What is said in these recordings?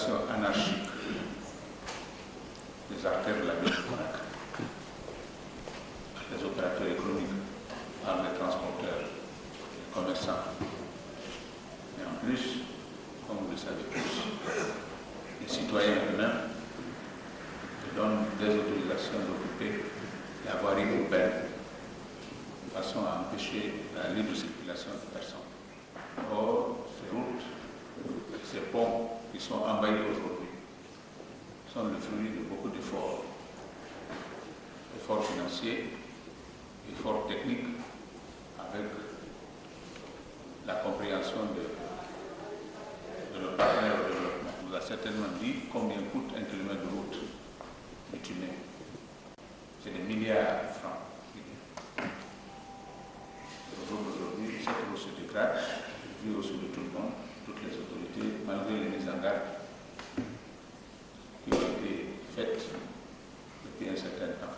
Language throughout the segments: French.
l'utilisation anarchique des artères de la ville de Conakry, les opérateurs économiques, par les transporteurs, les commerçants. Et en plus, comme vous le savez tous, les citoyens eux-mêmes donnent des autorisations d'occuper la voirie urbaine de façon à empêcher la libre circulation des personnes. Or, ces routes, ces ponts qui sont envahis aujourd'hui sont le fruit de beaucoup d'efforts financiers, efforts techniques, avec la compréhension de nos partenaires au développement. On vous a certainement dit combien coûte un kilomètre de route bitumée. C'est des milliards de francs. Aujourd'hui, cette route se dégrade, vu au sud de tout le monde, toutes les autorités, malgré les mises en garde qui ont été faites depuis un certain temps.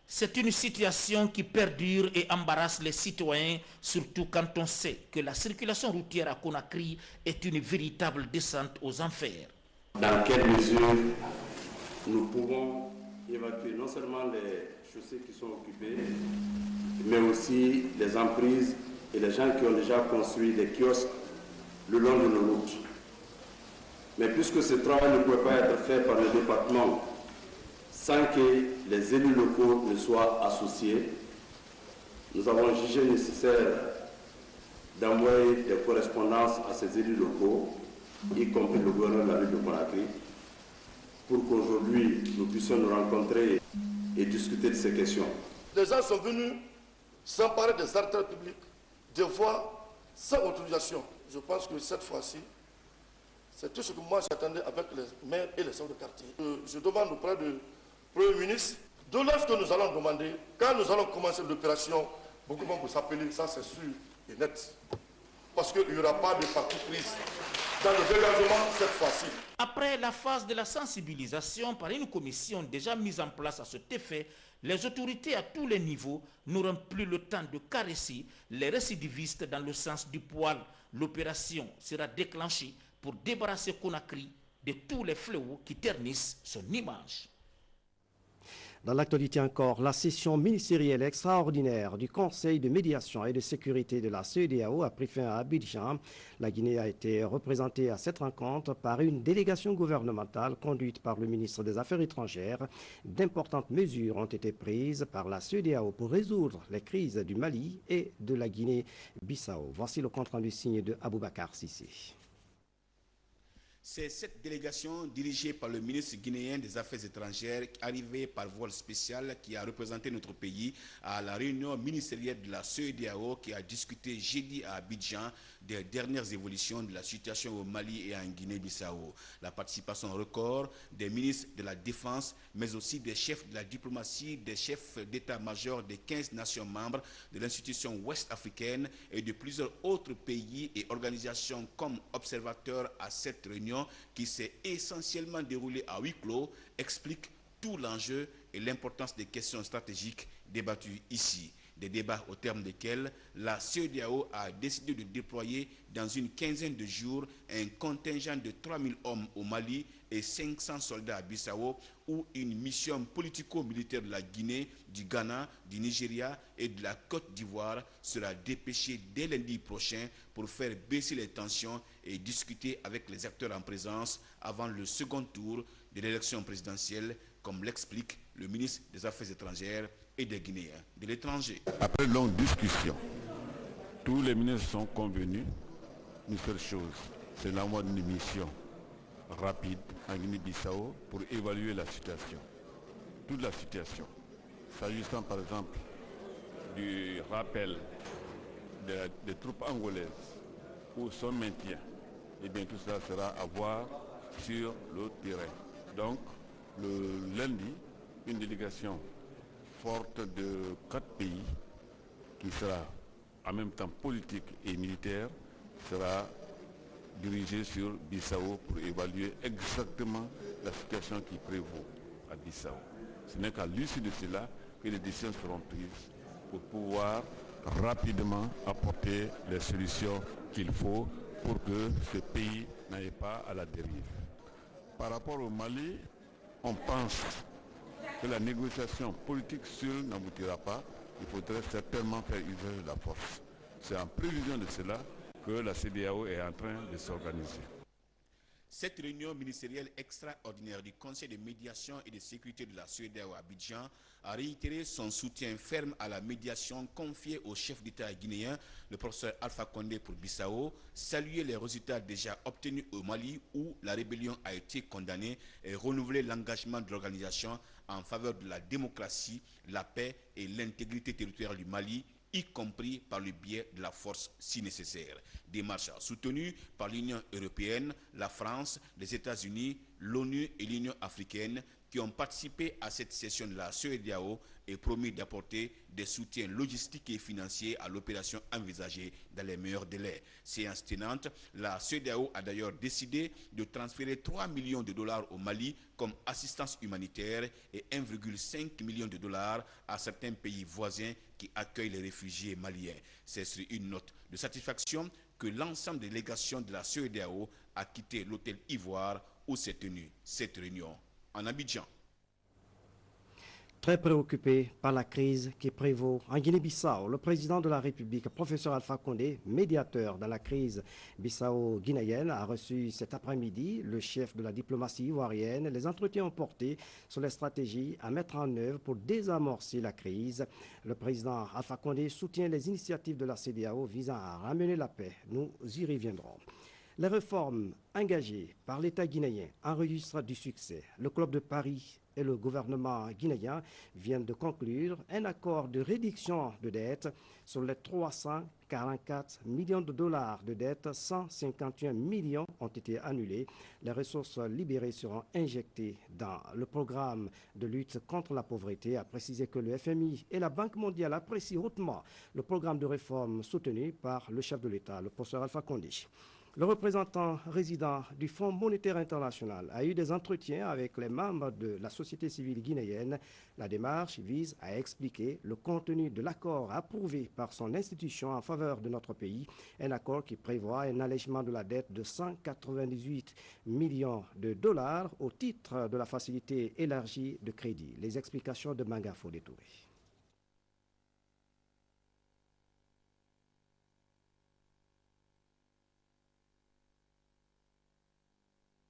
C'est une situation qui perdure et embarrasse les citoyens, surtout quand on sait que la circulation routière à Conakry est une véritable descente aux enfers. Dans quelle mesure nous pouvons évacuer non seulement les chaussées qui sont occupées, mais aussi les emprises et les gens qui ont déjà construit des kiosques le long de nos routes. Mais puisque ce travail ne pouvait pas être fait par le département sans que les élus locaux ne soient associés, nous avons jugé nécessaire d'envoyer des correspondances à ces élus locaux, y compris le gouverneur de la ville de Conakry, pour qu'aujourd'hui nous puissions nous rencontrer et discuter de ces questions. Les gens sont venus s'emparer des artères publiques, des voies sans autorisation. Je pense que cette fois-ci, c'est tout ce que moi j'attendais avec les maires et les chefs de quartier. Je demande auprès du Premier ministre, de lorsque nous allons demander, quand nous allons commencer l'opération, beaucoup vont vous appeler, ça c'est sûr et net. Parce qu'il n'y aura pas de parti prise dans le dégagement cette fois-ci. Après la phase de la sensibilisation par une commission déjà mise en place à cet effet, les autorités à tous les niveaux n'auront plus le temps de caresser les récidivistes dans le sens du poil. L'opération sera déclenchée pour débarrasser Conakry de tous les fléaux qui ternissent son image. Dans l'actualité encore, la session ministérielle extraordinaire du Conseil de médiation et de sécurité de la CEDEAO a pris fin à Abidjan. La Guinée a été représentée à cette rencontre par une délégation gouvernementale conduite par le ministre des Affaires étrangères. D'importantes mesures ont été prises par la CEDEAO pour résoudre les crises du Mali et de la Guinée-Bissau. Voici le compte-rendu signé de Aboubakar Sissé. C'est cette délégation dirigée par le ministre guinéen des Affaires étrangères arrivée par vol spécial qui a représenté notre pays à la réunion ministérielle de la CEDEAO qui a discuté jeudi à Abidjan des dernières évolutions de la situation au Mali et en Guinée-Bissau. La participation record des ministres de la Défense, mais aussi des chefs de la diplomatie, des chefs d'état-major des 15 nations membres de l'institution ouest-africaine et de plusieurs autres pays et organisations comme observateurs à cette réunion qui s'est essentiellement déroulée à huis clos, explique tout l'enjeu et l'importance des questions stratégiques débattues ici. Des débats au terme desquels la CEDEAO a décidé de déployer dans une quinzaine de jours un contingent de 3000 hommes au Mali et 500 soldats à Bissau, où une mission politico-militaire de la Guinée, du Ghana, du Nigeria et de la Côte d'Ivoire sera dépêchée dès lundi prochain pour faire baisser les tensions et discuter avec les acteurs en présence avant le second tour de l'élection présidentielle, comme l'explique le ministre des Affaires étrangères et des Guinéens de l'étranger. Après longue discussion, tous les ministres sont convenus d'une seule chose, c'est l'envoi d'une mission rapide en Guinée-Bissau pour évaluer la situation, toute la situation. S'agissant par exemple du rappel des troupes angolaises ou son maintien, et bien tout cela sera à voir sur le terrain. Donc le lundi, une délégation forte de 4 pays qui sera en même temps politique et militaire sera dirigée sur Bissau pour évaluer exactement la situation qui prévaut à Bissau. Ce n'est qu'à l'issue de cela que les décisions seront prises pour pouvoir rapidement apporter les solutions qu'il faut pour que ce pays n'aille pas à la dérive. Par rapport au Mali, on pense que la négociation politique seule n'aboutira pas. Il faudrait certainement faire usage de la force. C'est en prévision de cela que la CEDEAO est en train de s'organiser. Cette réunion ministérielle extraordinaire du Conseil de médiation et de sécurité de la CEDEAO à Abidjan a réitéré son soutien ferme à la médiation confiée au chef d'État guinéen, le professeur Alpha Condé pour Bissau, salué les résultats déjà obtenus au Mali où la rébellion a été condamnée et renouvelé l'engagement de l'organisation en faveur de la démocratie, la paix et l'intégrité territoriale du Mali, y compris par le biais de la force si nécessaire. Démarche soutenue par l'Union européenne, la France, les États-Unis, l'ONU et l'Union africaine qui ont participé à cette session de la CEDEAO et promis d'apporter des soutiens logistiques et financiers à l'opération envisagée dans les meilleurs délais. Séance tenante, la CEDEAO a d'ailleurs décidé de transférer 3 millions de dollars au Mali comme assistance humanitaire et 1,5 million de dollars à certains pays voisins qui accueillent les réfugiés maliens. C'est sur une note de satisfaction que l'ensemble des délégations de la CEDEAO a quitté l'hôtel Ivoire où s'est tenue cette réunion en Abidjan. Très préoccupé par la crise qui prévaut en Guinée-Bissau, le président de la République, professeur Alpha Condé, médiateur dans la crise bissau-guinéenne, a reçu cet après-midi le chef de la diplomatie ivoirienne. Les entretiens ont porté sur les stratégies à mettre en œuvre pour désamorcer la crise. Le président Alpha Condé soutient les initiatives de la CEDEAO visant à ramener la paix. Nous y reviendrons. Les réformes engagées par l'État guinéen enregistrent du succès. Le Club de Paris et le gouvernement guinéen viennent de conclure un accord de réduction de dette. Sur les 344 millions de dollars de dette, 151 millions ont été annulés. Les ressources libérées seront injectées dans le programme de lutte contre la pauvreté, a précisé que le FMI et la Banque mondiale apprécient hautement le programme de réforme soutenu par le chef de l'État, le professeur Alpha Condé. Le représentant résident du Fonds monétaire international a eu des entretiens avec les membres de la société civile guinéenne. La démarche vise à expliquer le contenu de l'accord approuvé par son institution en faveur de notre pays, un accord qui prévoit un allègement de la dette de 198 millions de dollars au titre de la facilité élargie de crédit. Les explications de Mangafo Détouré.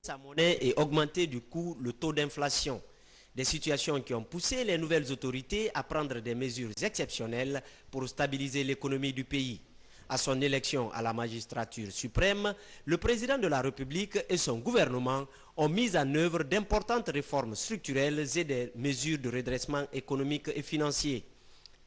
Sa monnaie et augmenter du coup le taux d'inflation. Des situations qui ont poussé les nouvelles autorités à prendre des mesures exceptionnelles pour stabiliser l'économie du pays. À son élection à la magistrature suprême, le président de la République et son gouvernement ont mis en œuvre d'importantes réformes structurelles et des mesures de redressement économique et financier.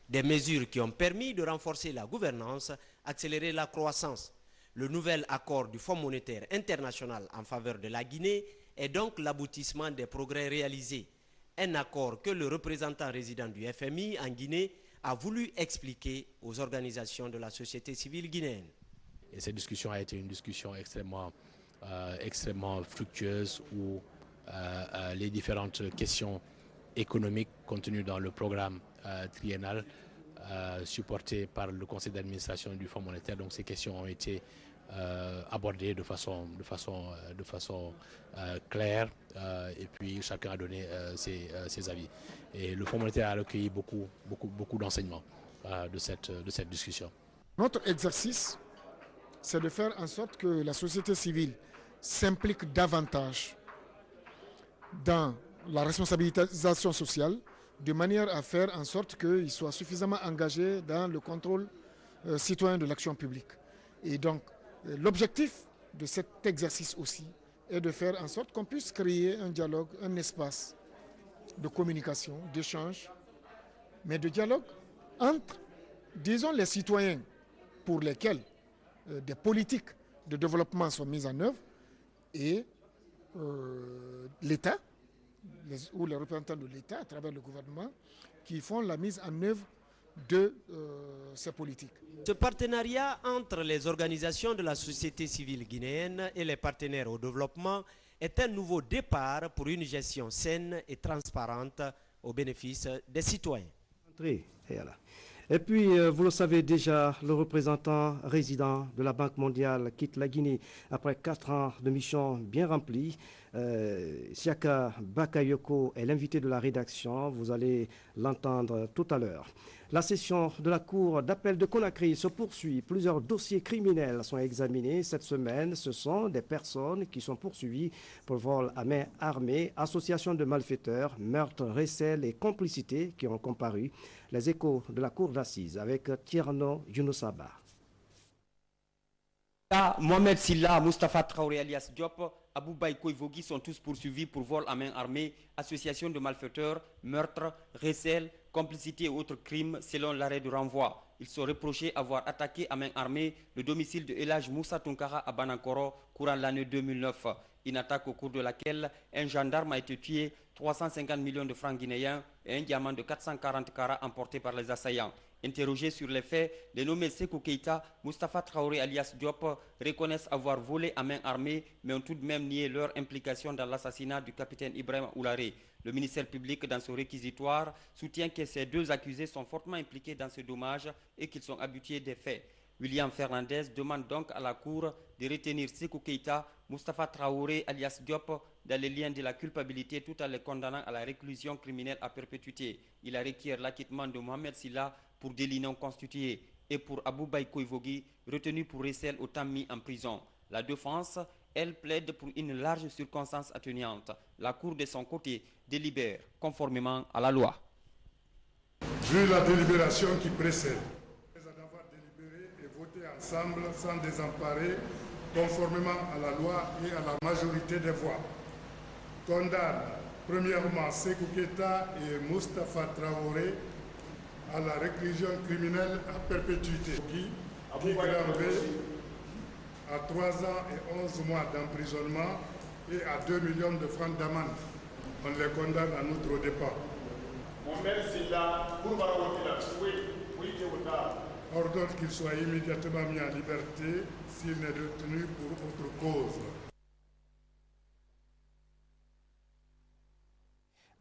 Des mesures qui ont permis de renforcer la gouvernance, accélérer la croissance. Le nouvel accord du Fonds monétaire international en faveur de la Guinée est donc l'aboutissement des progrès réalisés. Un accord que le représentant résident du FMI en Guinée a voulu expliquer aux organisations de la société civile guinéenne. Et cette discussion a été une discussion extrêmement fructueuse où les différentes questions économiques contenues dans le programme triennal supporté par le conseil d'administration du Fonds monétaire. Donc ces questions ont été abordées de façon claire et puis chacun a donné ses avis. Et le Fonds monétaire a recueilli beaucoup d'enseignements de cette discussion. Notre exercice, c'est de faire en sorte que la société civile s'implique davantage dans la responsabilisation sociale, de manière à faire en sorte qu'ils soient suffisamment engagés dans le contrôle citoyen de l'action publique. Et donc, l'objectif de cet exercice aussi est de faire en sorte qu'on puisse créer un dialogue, un espace de communication, d'échange, mais de dialogue entre, disons, les citoyens pour lesquels des politiques de développement sont mises en œuvre et l'État, ou les représentants de l'État à travers le gouvernement qui font la mise en œuvre de ces politiques. Ce partenariat entre les organisations de la société civile guinéenne et les partenaires au développement est un nouveau départ pour une gestion saine et transparente au bénéfice des citoyens. Et puis, vous le savez déjà, le représentant résident de la Banque mondiale quitte la Guinée après 4 ans de mission bien remplie. Siaka Bakayoko est l'invité de la rédaction. Vous allez l'entendre tout à l'heure. La session de la Cour d'appel de Conakry se poursuit. Plusieurs dossiers criminels sont examinés cette semaine. Ce sont des personnes qui sont poursuivies pour vol à main armée, association de malfaiteurs, meurtre, recel et complicité qui ont comparu. Les échos de la Cour d'assises avec Tierno Younoussaba. Mohamed Silla, Mustafa Traoré alias Diop, Abou Koivogui sont tous poursuivis pour vol à main armée, association de malfaiteurs, meurtre, recel, complicité et autres crimes selon l'arrêt de renvoi. Ils sont reprochés avoir attaqué à main armée le domicile de Elhaj Moussa Tunkara à Banankoro courant l'année 2009. Une attaque au cours de laquelle un gendarme a été tué, 350 millions de francs guinéens et un diamant de 440 carats emporté par les assaillants. Interrogés sur les faits, les nommés Sekou Keïta, Mustafa Traoré alias Diop reconnaissent avoir volé à main armée, mais ont tout de même nié leur implication dans l'assassinat du capitaine Ibrahim Oularé. Le ministère public, dans son réquisitoire, soutient que ces deux accusés sont fortement impliqués dans ce dommage et qu'ils sont habitués des faits. William Fernandez demande donc à la Cour de retenir Sekou Keïta, Mustafa Traoré alias Diop dans les liens de la culpabilité tout en les condamnant à la réclusion criminelle à perpétuité. Il a requis l'acquittement de Mohamed Silla pour délit non constitué et pour Abou Koivogui retenu pour recel au temps mis en prison. La défense, elle plaide pour une large circonstance atténuante. La Cour de son côté délibère conformément à la loi. Vu la délibération qui précède, d'avoir délibéré et voté ensemble sans désemparer, conformément à la loi et à la majorité des voix, condamne premièrement Sekou Keïta et Mustafa Traoré à la réclusion criminelle à perpétuité, qui gravée à 3 ans et 11 mois d'emprisonnement et à 2 millions de francs d'amende. On les condamne en outre au départ. Ordonne qu'il soit immédiatement mis en liberté s'il n'est détenu pour autre cause.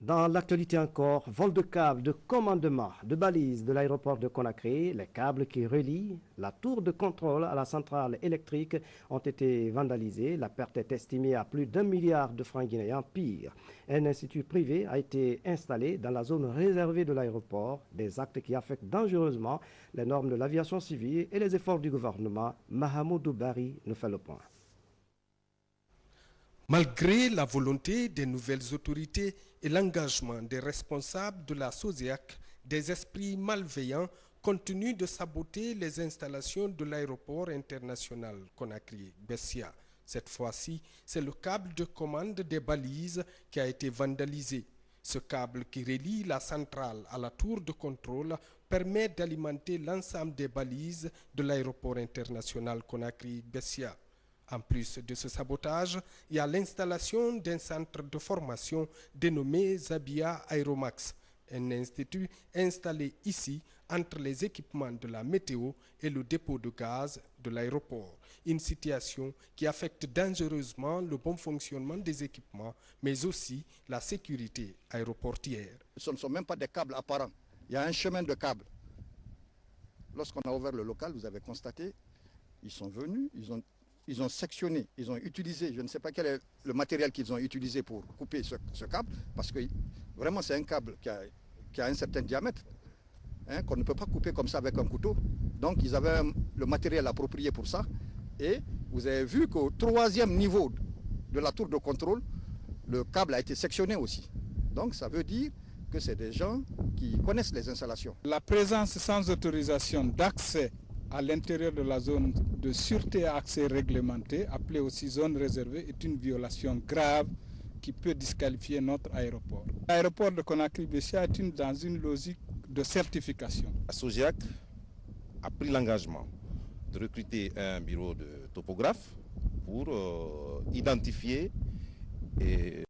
Dans l'actualité encore, vol de câbles de commandement de balises de l'aéroport de Conakry, les câbles qui relient la tour de contrôle à la centrale électrique ont été vandalisés. La perte est estimée à plus d'1 milliard de francs guinéens. Pire, un institut privé a été installé dans la zone réservée de l'aéroport, des actes qui affectent dangereusement les normes de l'aviation civile et les efforts du gouvernement. Mahamoudou Bari nous fait le point. Malgré la volonté des nouvelles autorités et l'engagement des responsables de la SOSEAC, des esprits malveillants continuent de saboter les installations de l'aéroport international Conakry-Bessia. Cette fois-ci, c'est le câble de commande des balises qui a été vandalisé. Ce câble qui relie la centrale à la tour de contrôle permet d'alimenter l'ensemble des balises de l'aéroport international Conakry-Bessia. En plus de ce sabotage, il y a l'installation d'un centre de formation dénommé Zabia Aeromax, un institut installé ici entre les équipements de la météo et le dépôt de gaz de l'aéroport. Une situation qui affecte dangereusement le bon fonctionnement des équipements, mais aussi la sécurité aéroportière. Ce ne sont même pas des câbles apparents. Il y a un chemin de câbles. Lorsqu'on a ouvert le local, vous avez constaté, ils sont venus, ils ont sectionné, ils ont utilisé, je ne sais pas quel est le matériel qu'ils ont utilisé pour couper ce câble, parce que vraiment c'est un câble qui a un certain diamètre, hein, qu'on ne peut pas couper comme ça avec un couteau. Donc ils avaient le matériel approprié pour ça. Et vous avez vu qu'au 3e niveau de la tour de contrôle, le câble a été sectionné aussi. Donc ça veut dire que c'est des gens qui connaissent les installations. La présence sans autorisation d'accès à l'intérieur de la zone de sûreté et accès réglementé, appelée aussi zone réservée, est une violation grave qui peut disqualifier notre aéroport. L'aéroport de Conakry-Bessia est dans une logique de certification. La SOGEAC a pris l'engagement de recruter un bureau de topographe pour identifier et